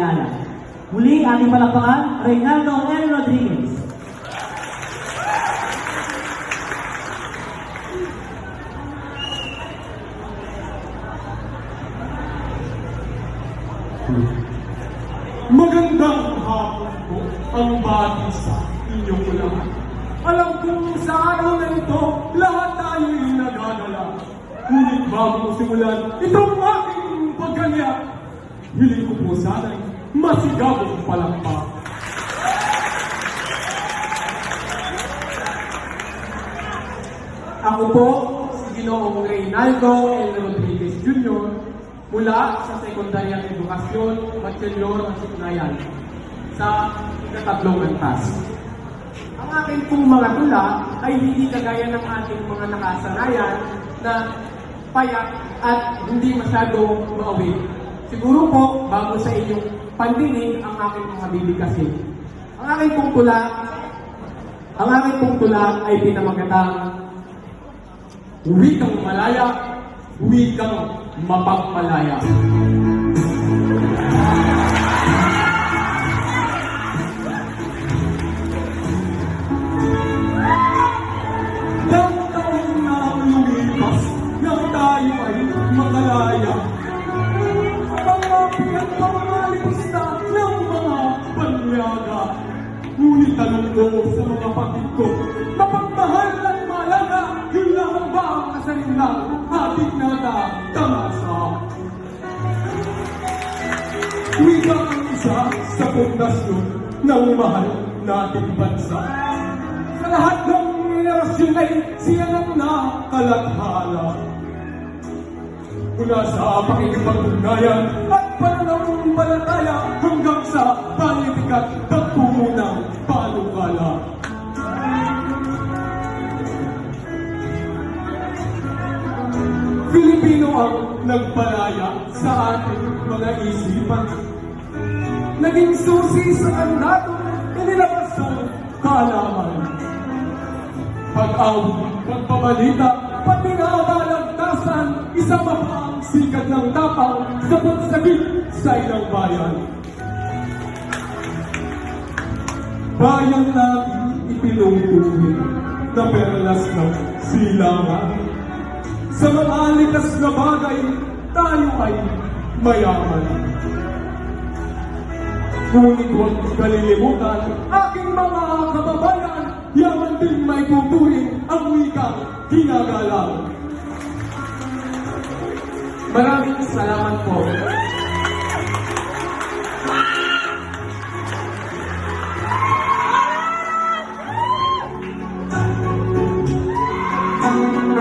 Muli, ating palakpakan, Reynaldo L. Rodriguez. Magandang hapon po ang bati sa inyong lahat. Alam kong sa araw na ito, lahat tayo'y nagagala. Ngunit bago simulan itong aking pagganyak, hiling ko po sana'y masigabong palakpak. Ako po, si Ginoong Reynaldo L. Rodriguez Jr. mula sa Sekundaryang Edukasyon, Bachelor ng Signayan sa ikatlong antas. Ang aking pong mga tula ay hindi kagaya ng ating mga nakasanayan na payak at hindi masyado maawit. Siguro po, bago sa inyong pandinig ang aking mga bibigkasin. Ang aking pong tula ay pinamagatang Wikang Malaya, Wikang Mapagmalaya. Taon na lumipas nang tayo ay makalaya. Mga pinagpamalipista ng mga banyaga. Ngunit tanong ko sa mga kapatid ko, mapagmahal at malaga, yun lamang ba ang asarin ng ating natatamasa? Wika ang isa sa pundasyon ng mahal nating bansa. Sa lahat ng henerasyon ay siya ang nakalathala. Mula sa pakikipag-ugnayan at pananampalataya hanggang sa panitig at pagpumunang panukala. Pilipino ang nagpalaya sa ating mga isipan. Naging susi sa kandato, inilabas ang kaalaman. Pag-awit, pagpabalita, pati na balagtasan, isang mapaang sikat ng tapang sa pagsagip sa ilang bayan. Bayan natin ipinungkuhin na perlas ng silangan. Sa mga likas na bagay, tayo ay mayaman. Ngunit huwag kalilimutan, aking mga kababayan, yaman din may tuturing ang wikang ginagalang. Maraming salamat po.